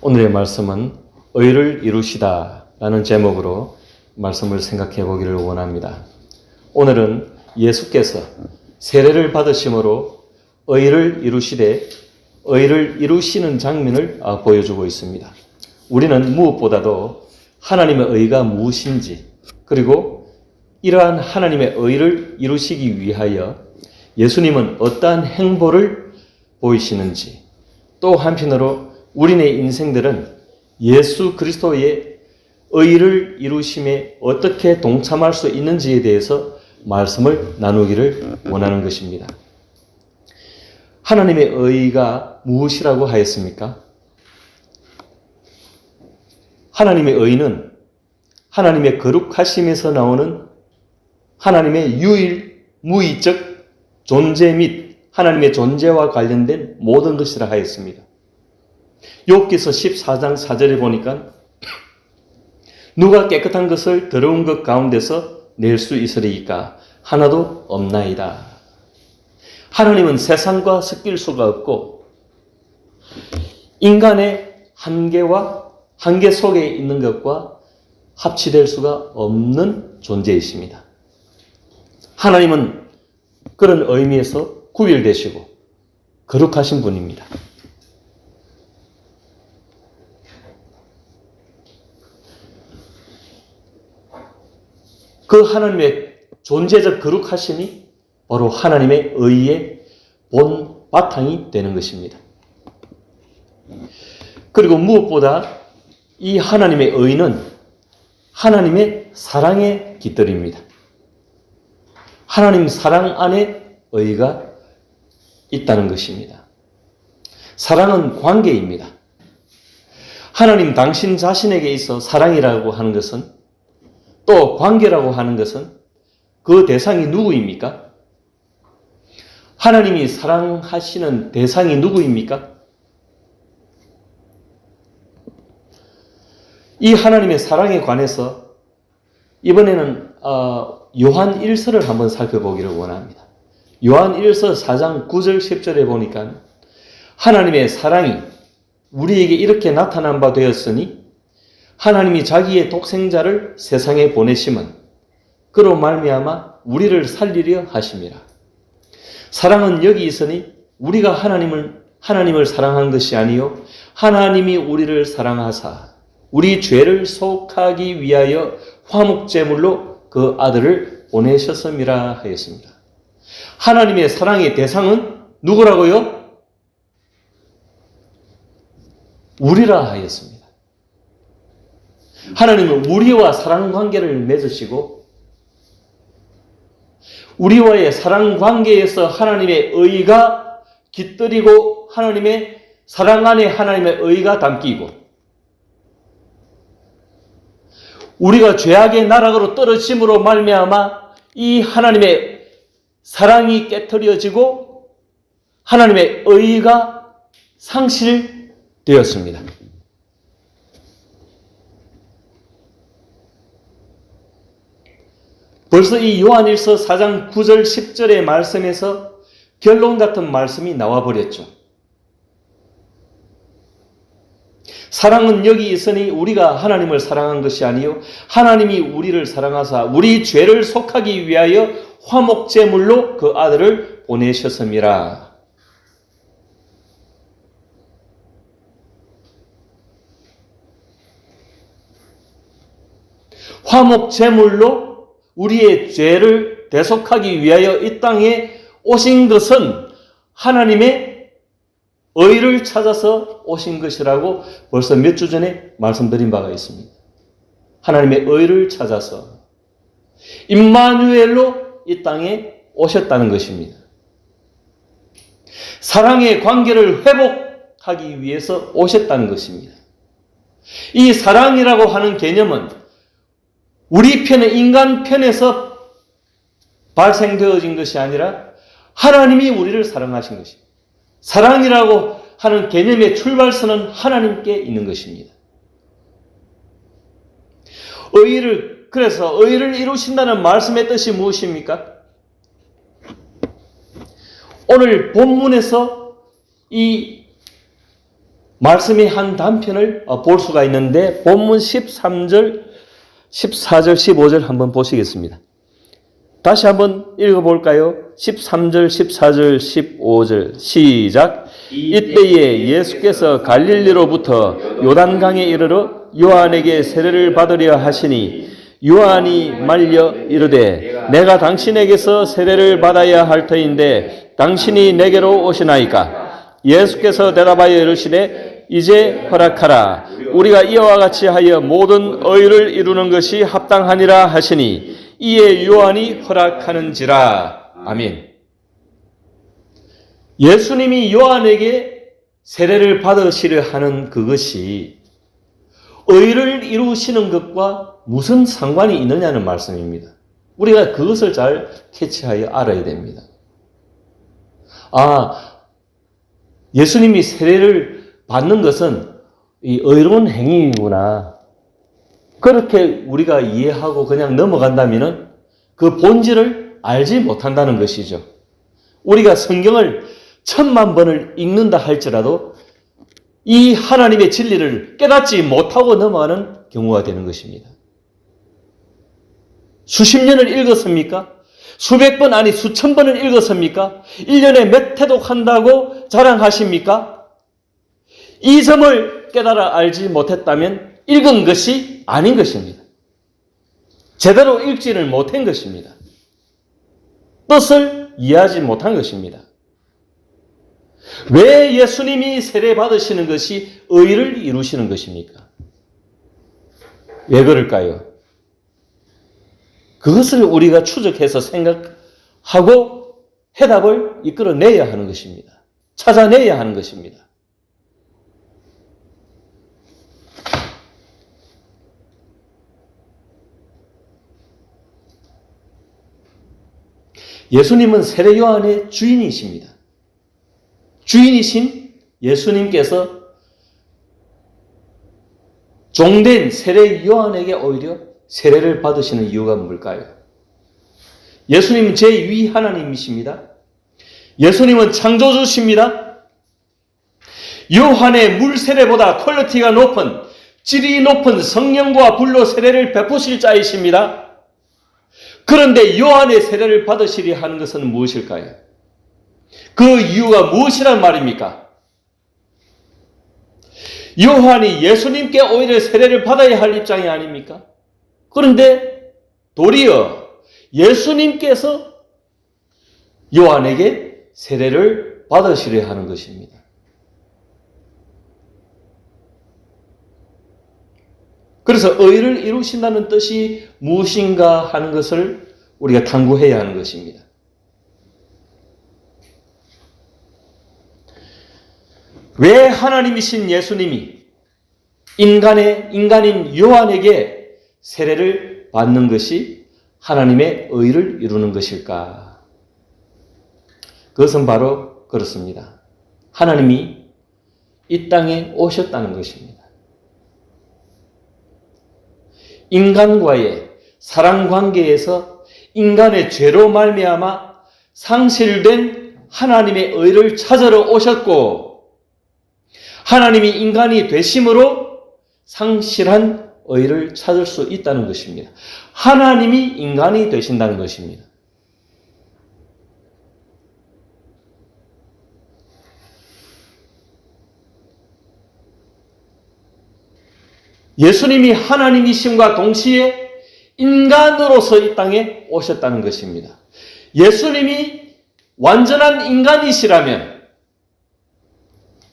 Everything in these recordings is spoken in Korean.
오늘의 말씀은 의를 이루시다 라는 제목으로 말씀을 생각해 보기를 원합니다. 오늘은 예수께서 세례를 받으심으로 의를 이루시되 의를 이루시는 장면을 보여주고 있습니다. 우리는 무엇보다도 하나님의 의가 무엇인지, 그리고 이러한 하나님의 의를 이루시기 위하여 예수님은 어떠한 행보를 보이시는지, 또 한편으로 우리네 인생들은 예수 그리스도의 의를 이루심에 어떻게 동참할 수 있는지에 대해서 말씀을 나누기를 원하는 것입니다. 하나님의 의가 무엇이라고 하였습니까? 하나님의 의는 하나님의 거룩하심에서 나오는 하나님의 유일무이적 존재 및 하나님의 존재와 관련된 모든 것이라 하였습니다. 욥기서 14장 4절에 보니까 누가 깨끗한 것을 더러운 것 가운데서 낼 수 있으리이까? 하나도 없나이다. 하나님은 세상과 섞일 수가 없고 인간의 한계 속에 있는 것과 합치될 수가 없는 존재이십니다. 하나님은 그런 의미에서 구별되시고 거룩하신 분입니다. 그 하나님의 존재적 거룩하심이 바로 하나님의 의의 본 바탕이 되는 것입니다. 그리고 무엇보다 이 하나님의 의는 하나님의 사랑의 깃들입니다. 하나님 사랑 안에 의가 있다는 것입니다. 사랑은 관계입니다. 하나님 당신 자신에게 있어 사랑이라고 하는 것은, 또 관계라고 하는 것은 그 대상이 누구입니까? 하나님이 사랑하시는 대상이 누구입니까? 이 하나님의 사랑에 관해서 이번에는 요한 1서를 한번 살펴보기를 원합니다. 요한 1서 4장 9절 10절에 보니까 하나님의 사랑이 우리에게 이렇게 나타난 바 되었으니 하나님이 자기의 독생자를 세상에 보내심은 그로 말미암아 우리를 살리려 하심이라. 사랑은 여기 있으니 우리가 하나님을 사랑한 것이 아니요 하나님이 우리를 사랑하사 우리 죄를 속하기 위하여 화목제물로 그 아들을 보내셨음이라 하였습니다. 하나님의 사랑의 대상은 누구라고요? 우리라 하였습니다. 하나님은 우리와 사랑 관계를 맺으시고 우리와의 사랑 관계에서 하나님의 의가 깃들이고 하나님의 사랑 안에 하나님의 의가 담기고 우리가 죄악의 나락으로 떨어짐으로 말미암아 이 하나님의 사랑이 깨트려지고 하나님의 의가 상실되었습니다. 벌써 이 요한일서 4장 9절 10절의 말씀에서 결론 같은 말씀이 나와버렸죠. 사랑은 여기 있으니 우리가 하나님을 사랑한 것이 아니요 하나님이 우리를 사랑하사 우리 죄를 속하기 위하여 화목제물로 그 아들을 보내셨음이라. 화목제물로 우리의 죄를 대속하기 위하여 이 땅에 오신 것은 하나님의 의를 찾아서 오신 것이라고 벌써 몇 주 전에 말씀드린 바가 있습니다. 하나님의 의를 찾아서 임마누엘로 이 땅에 오셨다는 것입니다. 사랑의 관계를 회복하기 위해서 오셨다는 것입니다. 이 사랑이라고 하는 개념은 우리 편의 인간 편에서 발생되어진 것이 아니라 하나님이 우리를 사랑하신 것입니다. 사랑이라고 하는 개념의 출발선은 하나님께 있는 것입니다. 그래서 의를 이루신다는 말씀의 뜻이 무엇입니까? 오늘 본문에서 이 말씀의 한 단편을 볼 수가 있는데 본문 13절, 14절, 15절 한번 보시겠습니다. 다시 한번 읽어볼까요? 13절, 14절, 15절 시작. 이때에 예수께서 갈릴리로부터 요단강에 이르러 요한에게 세례를 받으려 하시니 요한이 말려 이르되 내가 당신에게서 세례를 받아야 할 터인데 당신이 내게로 오시나이까? 예수께서 대답하여 이르시되 이제 허락하라. 우리가 이와 같이 하여 모든 의를 이루는 것이 합당하니라 하시니 이에 요한이 허락하는지라. 아멘. 예수님이 요한에게 세례를 받으시려 하는 그것이 의를 이루시는 것과 무슨 상관이 있느냐는 말씀입니다. 우리가 그것을 잘 캐치하여 알아야 됩니다. 예수님이 세례를 받는 것은 이 의로운 행위이구나. 그렇게 우리가 이해하고 그냥 넘어간다면 그 본질을 알지 못한다는 것이죠. 우리가 성경을 1000만 번을 읽는다 할지라도 이 하나님의 진리를 깨닫지 못하고 넘어가는 경우가 되는 것입니다. 수십 년을 읽었습니까? 수백 번 아니 수천 번을 읽었습니까? 1년에 몇 회독 한다고 자랑하십니까? 이 점을 깨달아 알지 못했다면 읽은 것이 아닌 것입니다. 제대로 읽지를 못한 것입니다. 뜻을 이해하지 못한 것입니다. 왜 예수님이 세례 받으시는 것이 의를 이루시는 것입니까? 왜 그럴까요? 그것을 우리가 추적해서 생각하고 해답을 이끌어내야 하는 것입니다. 찾아내야 하는 것입니다. 예수님은 세례 요한의 주인이십니다. 주인이신 예수님께서 종된 세례 요한에게 오히려 세례를 받으시는 이유가 뭘까요? 예수님은 제2 하나님이십니다. 예수님은 창조주십니다. 요한의 물 세례보다 퀄리티가 높은, 질이 높은 성령과 불로 세례를 베푸실 자이십니다. 그런데 요한의 세례를 받으시려 하는 것은 무엇일까요? 그 이유가 무엇이란 말입니까? 요한이 예수님께 오히려 세례를 받아야 할 입장이 아닙니까? 그런데 도리어 예수님께서 요한에게 세례를 받으시려 하는 것입니다. 그래서 의를 이루신다는 뜻이 무엇인가 하는 것을 우리가 탐구해야 하는 것입니다. 왜 하나님이신 예수님이 인간인 요한에게 세례를 받는 것이 하나님의 의를 이루는 것일까? 그것은 바로 그렇습니다. 하나님이 이 땅에 오셨다는 것입니다. 인간과의 사랑관계에서 인간의 죄로 말미암아 상실된 하나님의 의를 찾으러 오셨고, 하나님이 인간이 되심으로 상실한 의를 찾을 수 있다는 것입니다. 하나님이 인간이 되신다는 것입니다. 예수님이 하나님이심과 동시에 인간으로서 이 땅에 오셨다는 것입니다. 예수님이 완전한 인간이시라면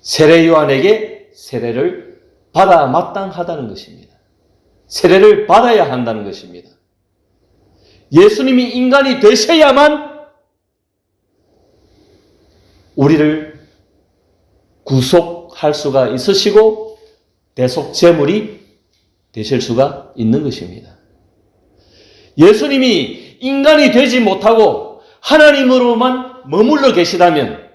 세례 요한에게 세례를 받아 마땅하다는 것입니다. 세례를 받아야 한다는 것입니다. 예수님이 인간이 되셔야만 우리를 구속할 수가 있으시고 대속 제물이 되실 수가 있는 것입니다. 예수님이 인간이 되지 못하고 하나님으로만 머물러 계시다면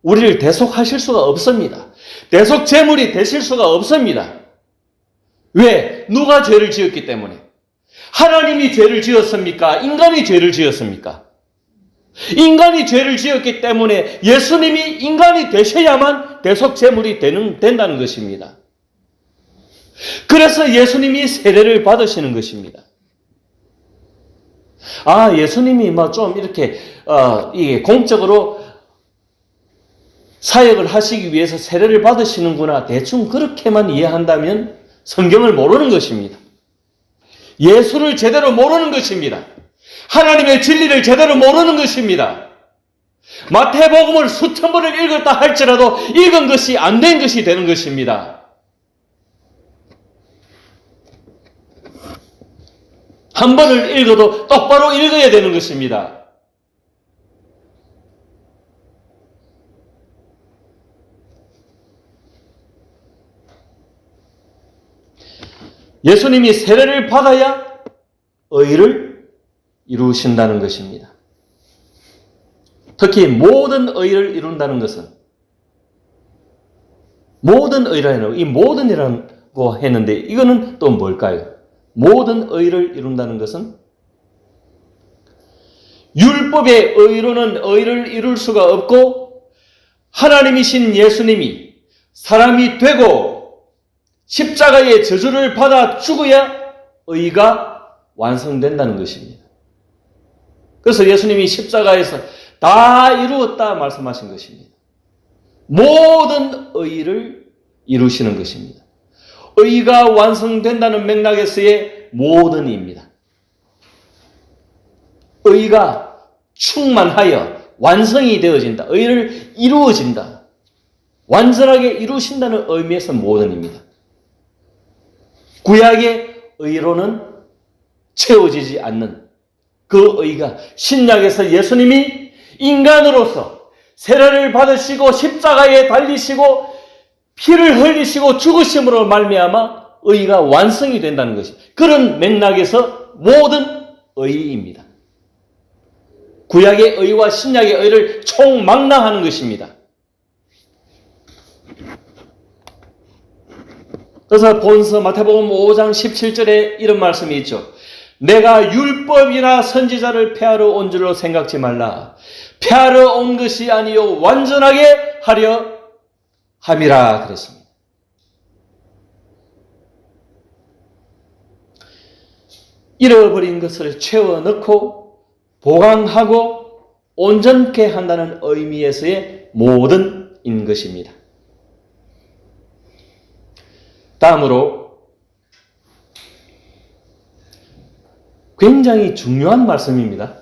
우리를 대속하실 수가 없습니다. 대속 제물이 되실 수가 없습니다. 왜? 누가 죄를 지었기 때문에. 하나님이 죄를 지었습니까? 인간이 죄를 지었습니까? 인간이 죄를 지었기 때문에 예수님이 인간이 되셔야만 대속제물이 된다는 것입니다. 그래서 예수님이 세례를 받으시는 것입니다. 예수님이 좀 이렇게 이게 공적으로 사역을 하시기 위해서 세례를 받으시는구나, 대충 그렇게만 이해한다면 성경을 모르는 것입니다. 예수를 제대로 모르는 것입니다. 하나님의 진리를 제대로 모르는 것입니다. 마태복음을 수천 번을 읽었다 할지라도 읽은 것이 안 된 것이 되는 것입니다. 한 번을 읽어도 똑바로 읽어야 되는 것입니다. 예수님이 세례를 받아야 의를 이루신다는 것입니다. 특히 모든 의를 이룬다는 것은, 모든 의라는, 이 모든이라고 했는데 이거는 또 뭘까요? 모든 의를 이룬다는 것은 율법의 의로는 의를 이룰 수가 없고 하나님이신 예수님이 사람이 되고 십자가의 저주를 받아 죽어야 의가 완성된다는 것입니다. 그래서 예수님이 십자가에서 다 이루었다 말씀하신 것입니다. 모든 의를 이루시는 것입니다. 의가 완성된다는 맥락에서의 모든입니다. 의가 충만하여 완성이 되어진다. 의를 이루어진다. 완전하게 이루신다는 의미에서 모든입니다. 구약의 의로는 채워지지 않는 그 의가 신약에서 예수님이 인간으로서 세례를 받으시고 십자가에 달리시고 피를 흘리시고 죽으심으로 말미암아 의가 완성이 된다는 것입니다. 그런 맥락에서 모든 의입니다. 구약의 의와 신약의 의를 총망라하는 것입니다. 그래서 본서 마태복음 5장 17절에 이런 말씀이 있죠. 내가 율법이나 선지자를 폐하러 온 줄로 생각지 말라. 폐하러 온 것이 아니요 완전하게 하려 함이라 그랬습니다. 잃어버린 것을 채워 넣고 보강하고 온전케 한다는 의미에서의 모든인 것입니다. 다음으로 굉장히 중요한 말씀입니다.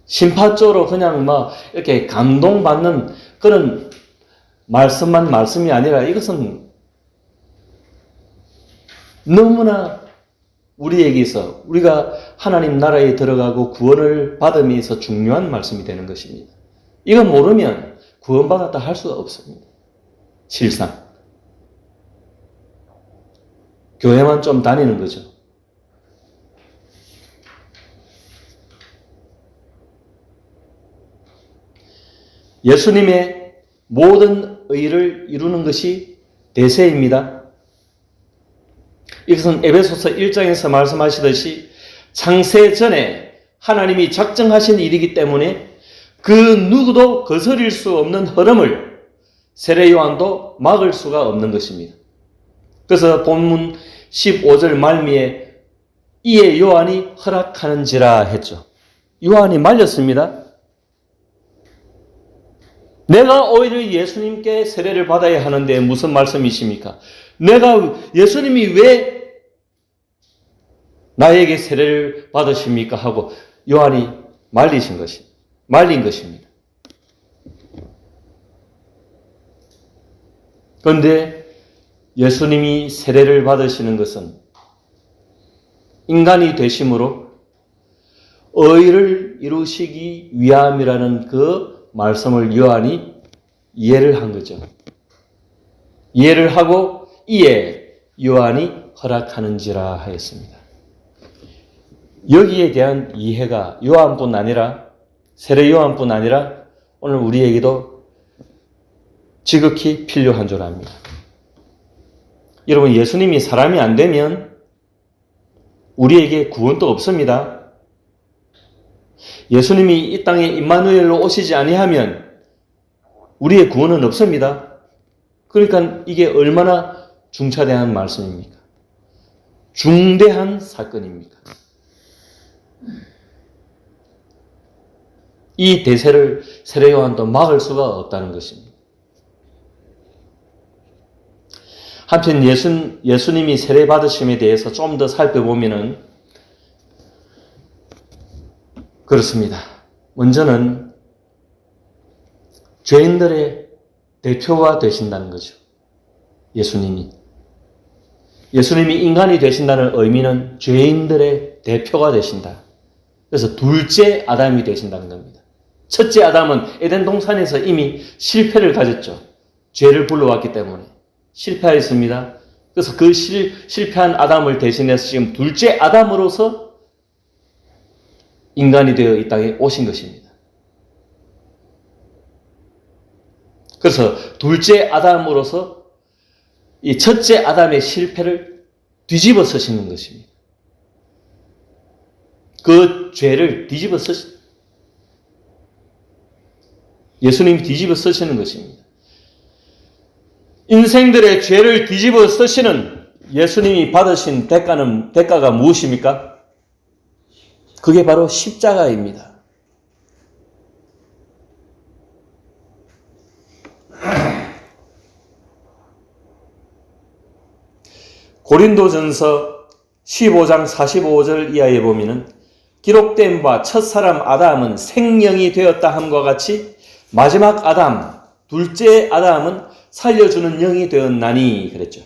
심파적으로 그냥 이렇게 감동받는 그런 말씀이 아니라 이것은 너무나 우리에게서 우리가 하나님 나라에 들어가고 구원을 받음에서 중요한 말씀이 되는 것입니다. 이건 모르면 구원받았다 할 수가 없습니다. 실상. 교회만 좀 다니는 거죠. 예수님의 모든 의를 이루는 것이 대세입니다. 이것은 에베소서 1장에서 말씀하시듯이 창세 전에 하나님이 작정하신 일이기 때문에 그 누구도 거스릴 수 없는 흐름을 세례 요한도 막을 수가 없는 것입니다. 그래서 본문 15절 말미에 이에 요한이 허락하는지라 했죠. 요한이 말렸습니다. 내가 오히려 예수님께 세례를 받아야 하는데 무슨 말씀이십니까? 예수님이 왜 나에게 세례를 받으십니까? 하고 요한이 말린 것입니다. 그런데 예수님이 세례를 받으시는 것은 인간이 되심으로 의를 이루시기 위함이라는 그 말씀을 요한이 이해를 한 거죠. 이해를 하고 이에 요한이 허락하는지라 하였습니다. 여기에 대한 이해가 요한뿐 아니라 세례 요한뿐 아니라 오늘 우리에게도 지극히 필요한 줄 압니다. 여러분, 예수님이 사람이 안 되면 우리에게 구원도 없습니다. 예수님이 이 땅에 임마누엘로 오시지 아니하면 우리의 구원은 없습니다. 그러니까 이게 얼마나 중차대한 말씀입니까? 중대한 사건입니까? 이 대세를 세례 요한도 막을 수가 없다는 것입니다. 한편 예수님이 세례 받으심에 대해서 좀 더 살펴보면은 그렇습니다. 먼저는 죄인들의 대표가 되신다는 거죠. 예수님이 인간이 되신다는 의미는 죄인들의 대표가 되신다. 그래서 둘째 아담이 되신다는 겁니다. 첫째 아담은 에덴 동산에서 이미 실패를 가졌죠. 죄를 불러왔기 때문에 실패하였습니다. 그래서 그 실패한 아담을 대신해서 지금 둘째 아담으로서 인간이 되어 이 땅에 오신 것입니다. 그래서 둘째 아담으로서 이 첫째 아담의 실패를 뒤집어 쓰시는 것입니다. 그 죄를 뒤집어 예수님이 뒤집어 쓰시는 것입니다. 인생들의 죄를 뒤집어 쓰시는 예수님이 받으신 대가가 무엇입니까? 그게 바로 십자가입니다. 고린도전서 15장 45절 이하에 보면은 기록된 바 첫사람 아담은 생명이 되었다 함과 같이 마지막 아담, 둘째 아담은 살려주는 영이 되었나니 그랬죠.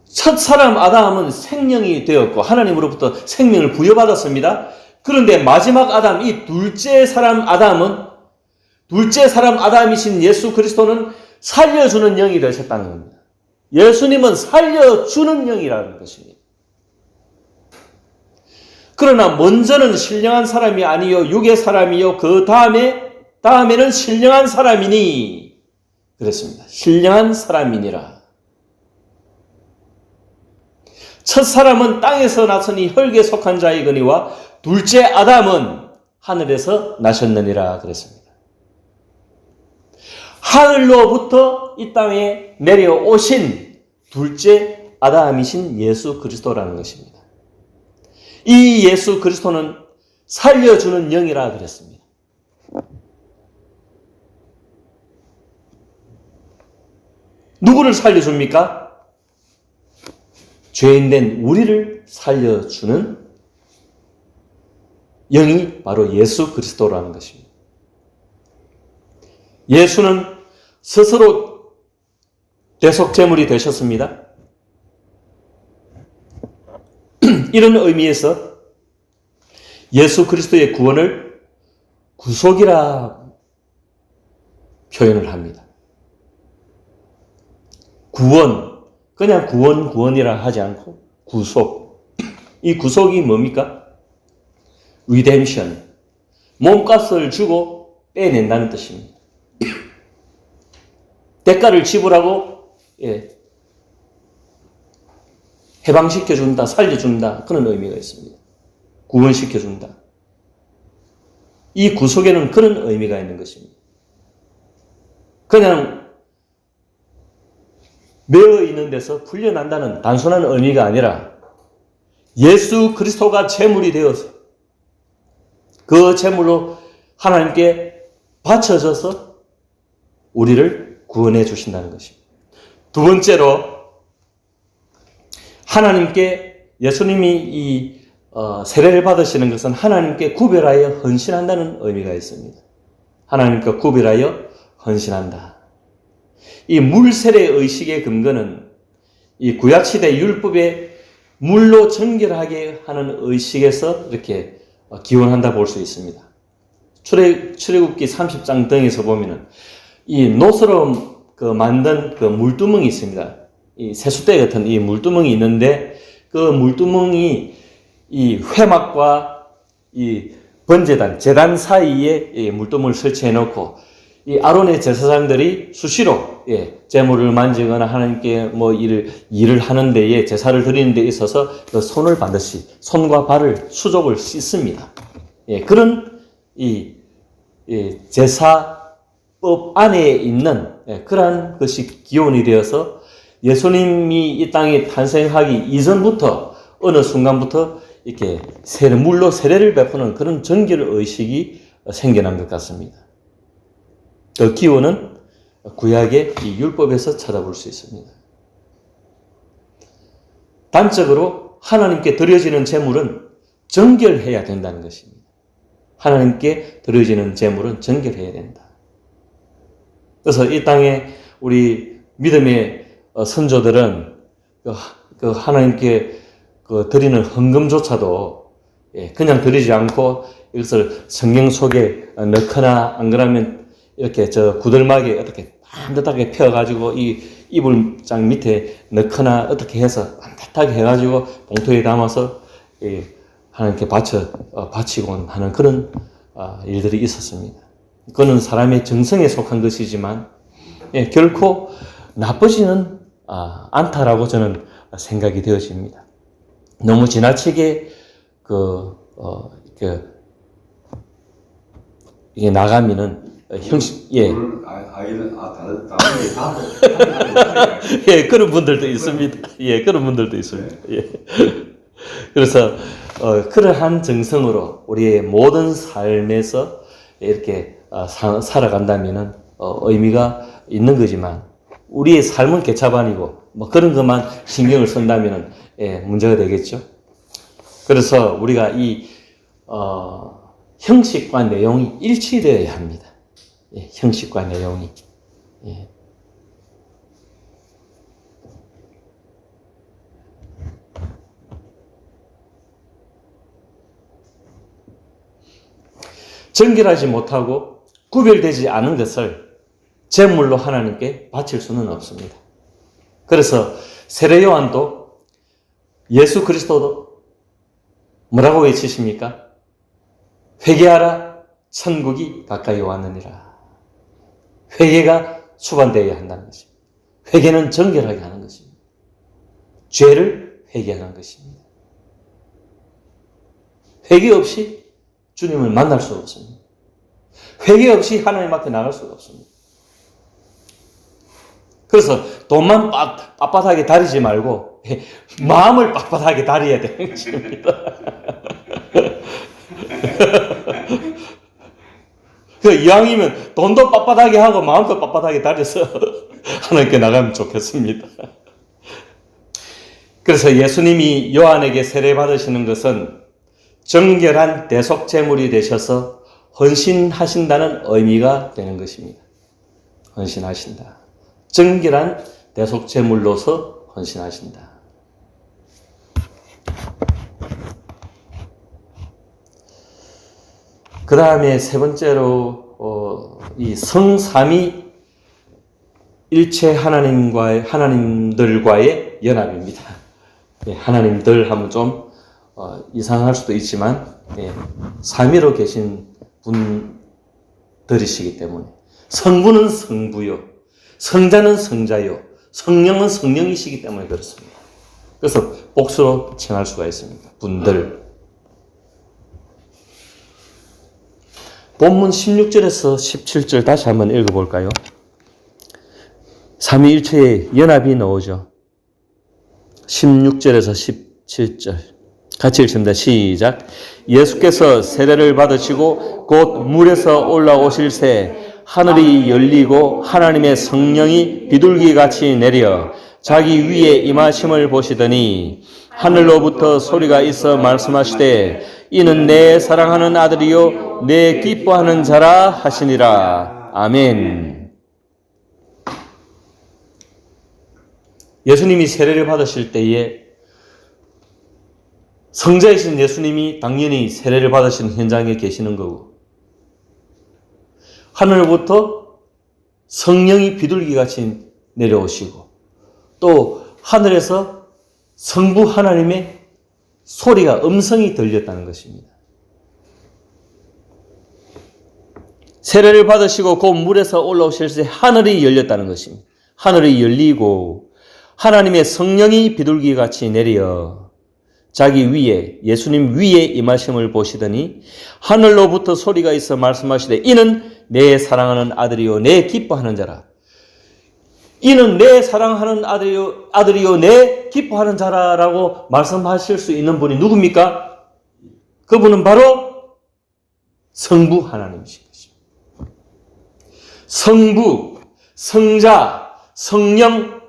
첫사람 아담은 생명이 되었고 하나님으로부터 생명을 부여받았습니다. 그런데 마지막 아담, 이 둘째 사람 아담이신 예수 그리스도는 살려주는 영이 되셨다는 겁니다. 예수님은 살려주는 영이라는 것입니다. 그러나 먼저는 신령한 사람이 아니요 육의 사람이요 그 다음에는 신령한 사람이니 그랬습니다. 신령한 사람이니라. 첫 사람은 땅에서 나서니 혈기에 속한 자이거니와 둘째 아담은 하늘에서 나셨느니라 그랬습니다. 하늘로부터 이 땅에 내려오신 둘째 아담이신 예수 그리스도라는 것입니다. 이 예수 그리스도는 살려주는 영이라 그랬습니다. 누구를 살려줍니까? 죄인된 우리를 살려주는 영이 바로 예수 그리스도라는 것입니다. 예수는 스스로 대속제물이 되셨습니다. 이런 의미에서 예수 그리스도의 구원을 구속이라 표현을 합니다. 구원, 그냥 구원이라 하지 않고 구속. 이 구속이 뭡니까? 리뎀션. 몸값을 주고 빼낸다는 뜻입니다. 대가를 지불하고 해방시켜준다, 살려준다 그런 의미가 있습니다. 구원시켜준다. 이 구속에는 그런 의미가 있는 것입니다. 그냥 매어 있는 데서 풀려난다는 단순한 의미가 아니라 예수 그리스도가 제물이 되어서 그 제물로 하나님께 바쳐져서 우리를 구원해 주신다는 것입니다. 두 번째로 하나님께 예수님이 이 세례를 받으시는 것은 하나님께 구별하여 헌신한다는 의미가 있습니다. 하나님께 구별하여 헌신한다. 이 물세례 의식의 근거는 이 구약시대 율법에 물로 정결하게 하는 의식에서 이렇게 기원한다 볼 수 있습니다. 출애굽기 30장 등에서 보면은 이 노스로 만든 그 물두멍이 있습니다. 이 세숫대 같은 이 물두멍이 있는데 그 물두멍이 이 회막과 이 번제단, 제단 사이에 이 물두멍을 설치해 놓고 이 아론의 제사장들이 수시로 제물을 만지거나 하나님께 뭐 일을 하는 데에 제사를 드리는 데 있어서 그 손을 반드시 손과 발을 수족을 씻습니다. 그런 이 제사 법 안에 있는 그러한 것이 기원이 되어서 예수님이 이 땅에 탄생하기 이전부터 어느 순간부터 이렇게 물로 세례를 베푸는 그런 정결 의식이 생겨난 것 같습니다. 그 기원은 구약의 이 율법에서 찾아볼 수 있습니다. 단적으로 하나님께 드려지는 제물은 정결해야 된다는 것입니다. 하나님께 드려지는 제물은 정결해야 된다. 그래서 이 땅에 우리 믿음의 선조들은 그 하나님께 드리는 헌금조차도 그냥 드리지 않고 이것을 성경 속에 넣거나 안 그러면 이렇게 구들막에 어떻게 반듯하게 펴가지고 이 이불장 밑에 넣거나 어떻게 해서 반듯하게 해가지고 봉투에 담아서 하나님께 바치곤 하는 그런 일들이 있었습니다. 그거는 사람의 정성에 속한 것이지만 결코 나쁘지는 않다라고 저는 생각이 되어집니다. 너무 지나치게 이게 나가면은 형식 그런 분들도 있습니다. 그런 분들도 있습니다. 그래서 그러한 정성으로 우리의 모든 삶에서 이렇게 살아간다면은 의미가 있는 거지만 우리의 삶은 개차반이고 뭐 그런 것만 신경을 쓴다면은 문제가 되겠죠. 그래서 우리가 이 형식과 내용이 일치되어야 합니다. 형식과 내용이. 정결하지 못하고 구별되지 않은 것을 제물로 하나님께 바칠 수는 없습니다. 그래서 세례 요한도 예수 그리스도도 뭐라고 외치십니까? 회개하라, 천국이 가까이 왔느니라. 회개가 수반되어야 한다는 것입니다. 회개는 정결하게 하는 것입니다. 죄를 회개하는 것입니다. 회개 없이 주님을 만날 수가 없습니다. 회개 없이 하나님 앞에 나갈 수가 없습니다. 그래서 돈만 빳빳하게 다리지 말고 마음을 빳빳하게 다려야 되는 것입니다. 이왕이면 돈도 빳빳하게 하고 마음도 빳빳하게 다려서 하나님께 나가면 좋겠습니다. 그래서 예수님이 요한에게 세례 받으시는 것은 정결한 대속 제물이 되셔서 헌신하신다는 의미가 되는 것입니다. 헌신하신다. 정결한 대속 제물로서 헌신하신다. 그 다음에 세 번째로 이 성삼위 일체 하나님들과의 연합입니다. 하나님들 하면 좀 이상할 수도 있지만 삼위로 계신 분들이시기 때문에 성부는 성부요, 성자는 성자요, 성령은 성령이시기 때문에 그렇습니다. 그래서 복수로 칭할 수가 있습니다. 분들. 본문 16절에서 17절 다시 한번 읽어볼까요? 삼위일체의 연합이 나오죠. 16절에서 17절 같이 읽습니다. 시작. 예수께서 세례를 받으시고 곧 물에서 올라오실새 하늘이 열리고 하나님의 성령이 비둘기같이 내려 자기 위에 임하심을 보시더니 하늘로부터 소리가 있어 말씀하시되 이는 내 사랑하는 아들이요 내 기뻐하는 자라 하시니라. 아멘. 예수님이 세례를 받으실 때에 성자이신 예수님이 당연히 세례를 받으신 현장에 계시는 거고 하늘부터 성령이 비둘기같이 내려오시고 또 하늘에서 성부 하나님의 소리가 음성이 들렸다는 것입니다. 세례를 받으시고 그 물에서 올라오실 때 하늘이 열렸다는 것입니다. 하늘이 열리고 하나님의 성령이 비둘기같이 내려 자기 위에, 예수님 위에 임하심을 보시더니 하늘로부터 소리가 있어 말씀하시되 이는 내 사랑하는 아들이요 내 기뻐하는 자라. 이는 내 사랑하는 아들이요 내 기뻐하는 자라라고 말씀하실 수 있는 분이 누굽니까? 그분은 바로 성부 하나님이신 것입니다. 성부, 성자, 성령,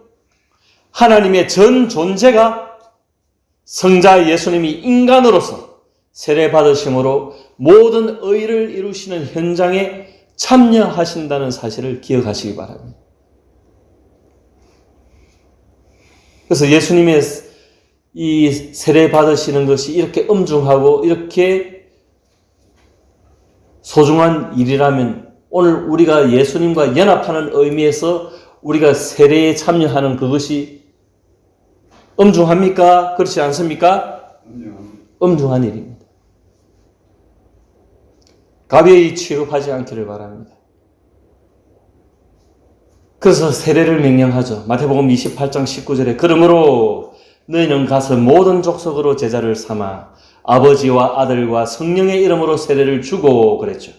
하나님의 전 존재가 성자 예수님이 인간으로서 세례 받으심으로 모든 의를 이루시는 현장에 참여하신다는 사실을 기억하시기 바랍니다. 그래서 예수님의 이 세례 받으시는 것이 이렇게 엄중하고 이렇게 소중한 일이라면 오늘 우리가 예수님과 연합하는 의미에서 우리가 세례에 참여하는 그것이 엄중합니까? 그렇지 않습니까? 엄중한 일입니다. 가벼이 취급하지 않기를 바랍니다. 그래서 세례를 명령하죠. 마태복음 28장 19절에 그러므로 너희는 가서 모든 족속으로 제자를 삼아 아버지와 아들과 성령의 이름으로 세례를 주고 그랬죠.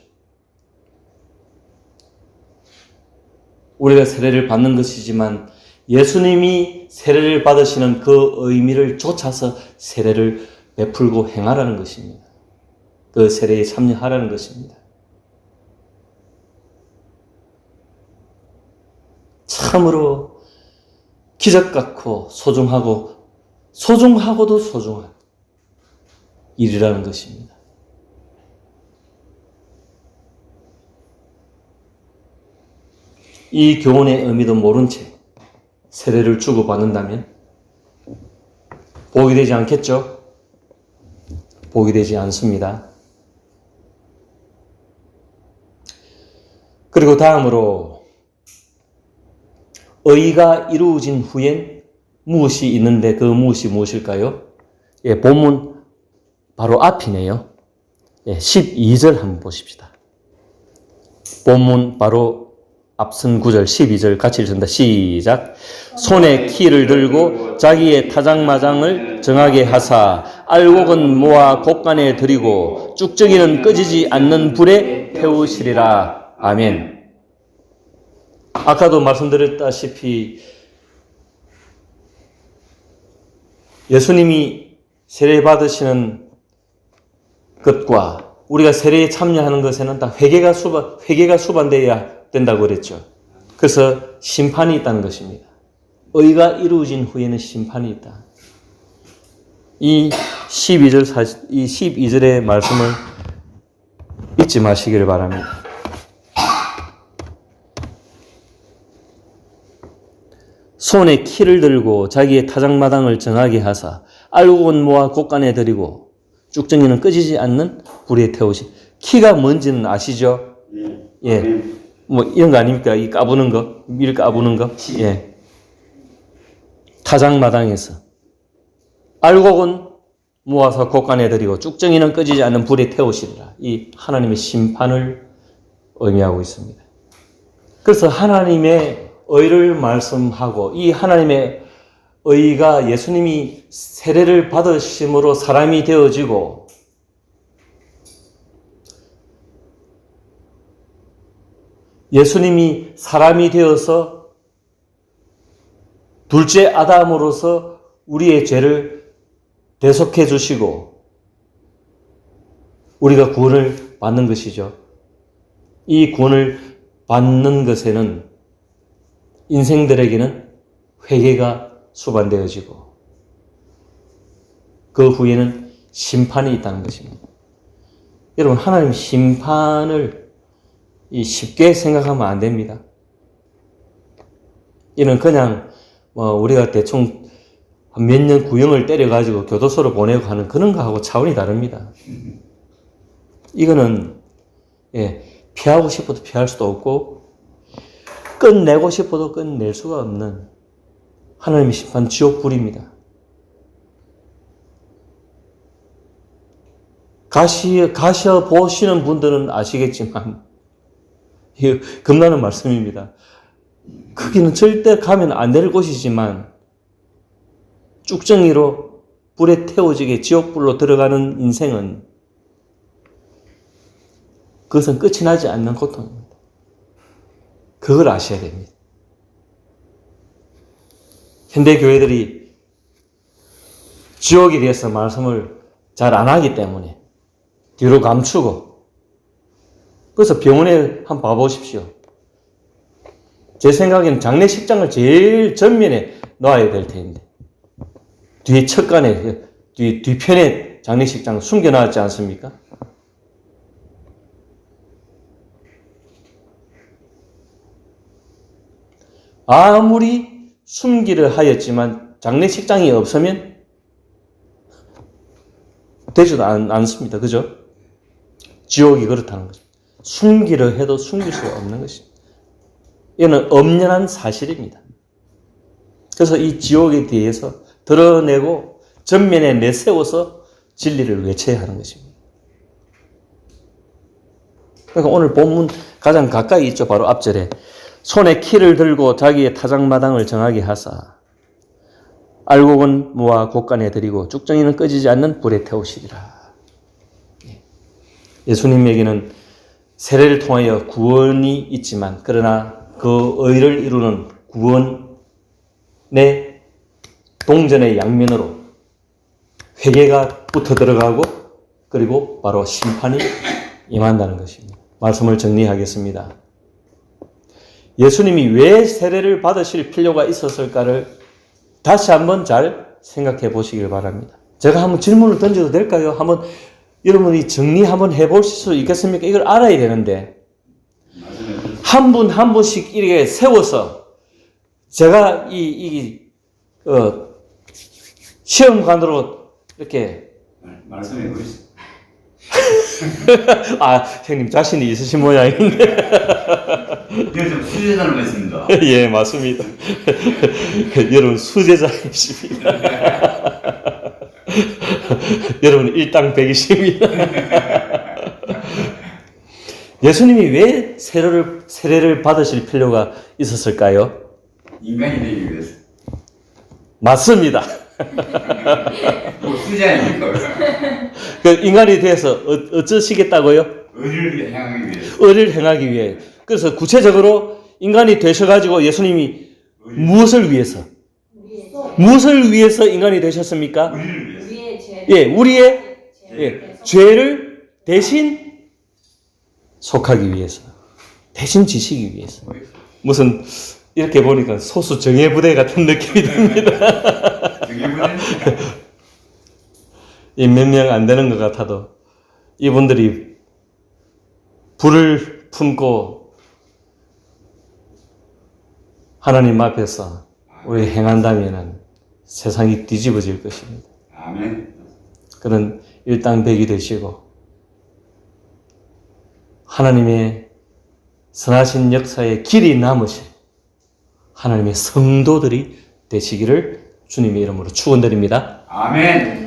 우리가 세례를 받는 것이지만 예수님이 세례를 받으시는 그 의미를 쫓아서 세례를 베풀고 행하라는 것입니다. 그 세례에 참여하라는 것입니다. 참으로 기적 같고 소중하고도 소중한 일이라는 것입니다. 이 교훈의 의미도 모른 채 세례를 주고받는다면 복이 되지 않겠죠? 복이 되지 않습니다. 그리고 다음으로 의가 이루어진 후엔 무엇이 있는데 그 무엇이 무엇일까요? 예, 본문 바로 앞이네요. 예, 12절 한번 보십시다. 본문 바로 앞선 9절 12절 같이 읽습니다. 시작. 손에 키를 들고 자기의 타작마장을 정하게 하사 알곡은 모아 곳간에 들이고 쭉정이는 꺼지지 않는 불에 태우시리라. 아멘. 아까도 말씀드렸다시피 예수님이 세례 받으시는 것과 우리가 세례에 참여하는 것에는 다 회개가 수반되어야 된다고 그랬죠. 그래서 심판이 있다는 것입니다. 의가 이루어진 후에는 심판이 있다. 이 12절의 말씀을 잊지 마시기를 바랍니다. 손에 키를 들고 자기의 타작마당을 정하게 하사 알곡은 모아 곳간에 들이고 쭉정이는 꺼지지 않는 불에 태우시. 키가 뭔지는 아시죠? 예. 뭐 이런 거 아닙니까? 이 까부는 거, 밀 까부는 거. 예. 타작마당에서 알곡은 모아서 곳간에 들이고 쭉정이는 꺼지지 않는 불에 태우시리라. 이 하나님의 심판을 의미하고 있습니다. 그래서 하나님의 의를 말씀하고 이 하나님의 의가 예수님이 세례를 받으심으로 사람이 되어지고 예수님이 사람이 되어서 둘째 아담으로서 우리의 죄를 대속해 주시고 우리가 구원을 받는 것이죠. 이 구원을 받는 것에는 인생들에게는 회개가 수반되어지고 그 후에는 심판이 있다는 것입니다. 여러분, 하나님 심판을 쉽게 생각하면 안 됩니다. 이는 그냥 우리가 대충 몇 년 구형을 때려가지고 교도소로 보내고 하는 그런 거하고 차원이 다릅니다. 이거는 피하고 싶어도 피할 수도 없고 끝내고 싶어도 끝낼 수가 없는 하나님의 심판 지옥불입니다. 가셔 보시는 분들은 아시겠지만 이거 겁나는 말씀입니다. 거기는 절대 가면 안 될 곳이지만 쭉정이로 불에 태워지게 지옥불로 들어가는 인생은 그것은 끝이 나지 않는 고통입니다. 그걸 아셔야 됩니다. 현대 교회들이 지옥에 대해서 말씀을 잘 안 하기 때문에 뒤로 감추고, 그래서 병원에 한번 봐보십시오. 제 생각에는 장례식장을 제일 전면에 놔야 될 텐데 뒤에 척간에 뒤편에 장례식장을 숨겨놨지 않습니까? 아무리 숨기를 하였지만 장례식장이 없으면 되지도 않습니다. 그죠? 지옥이 그렇다는 거죠. 숨기를 해도 숨길 수 없는 것입니다. 이는 엄연한 사실입니다. 그래서 이 지옥에 대해서 드러내고 전면에 내세워서 진리를 외쳐야 하는 것입니다. 그러니까 오늘 본문 가장 가까이 있죠. 바로 앞절에 손에 키를 들고 자기의 타작마당을 정하게 하사 알곡은 모아 곳간에 들이고 쭉정이는 꺼지지 않는 불에 태우시리라. 예수님에게는 세례를 통하여 구원이 있지만 그러나 그 의를 이루는 구원의 동전의 양면으로 회개가 붙어 들어가고 그리고 바로 심판이 임한다는 것입니다. 말씀을 정리하겠습니다. 예수님이 왜 세례를 받으실 필요가 있었을까를 다시 한번 잘 생각해 보시길 바랍니다. 제가 한번 질문을 던져도 될까요? 한번 여러분이 정리 한번 해볼 수 있겠습니까? 이걸 알아야 되는데 한 분 한 분씩 이렇게 세워서 제가 시험관으로 이렇게 말씀해 보시죠. 아, 형님 자신이 있으신 모양인데. 제가 좀 수제자로 했습니다. 예, 맞습니다. 여러분 수제자이십니다. 여러분 일당백이십니다. 예수님이 왜 세례를 받으실 필요가 있었을까요? 인간이 되기 위해서. 맞습니다. 뭐 수제 아닙니까? 그 인간이 되어서 어쩌시겠다고요? 의를 향하기 위해서. 의를 행하기 위해. 그래서 구체적으로 인간이 되셔가지고 예수님이 무엇을 위해서? 무엇을 위해서 인간이 되셨습니까? 의를 위해서. 예, 우리의 죄를 대신 속하기 위해서. 대신 지시기 위해서. 무슨 이렇게 보니까 소수 정예부대 같은 느낌이 듭니다. 몇 명 안 되는 것 같아도 이분들이 불을 품고 하나님 앞에서 우리 행한다면 세상이 뒤집어질 것입니다. 아멘. 그런 일당백이 되시고 하나님의 선하신 역사에 길이 남으신 하나님의 성도들이 되시기를 주님의 이름으로 축원드립니다. 아멘.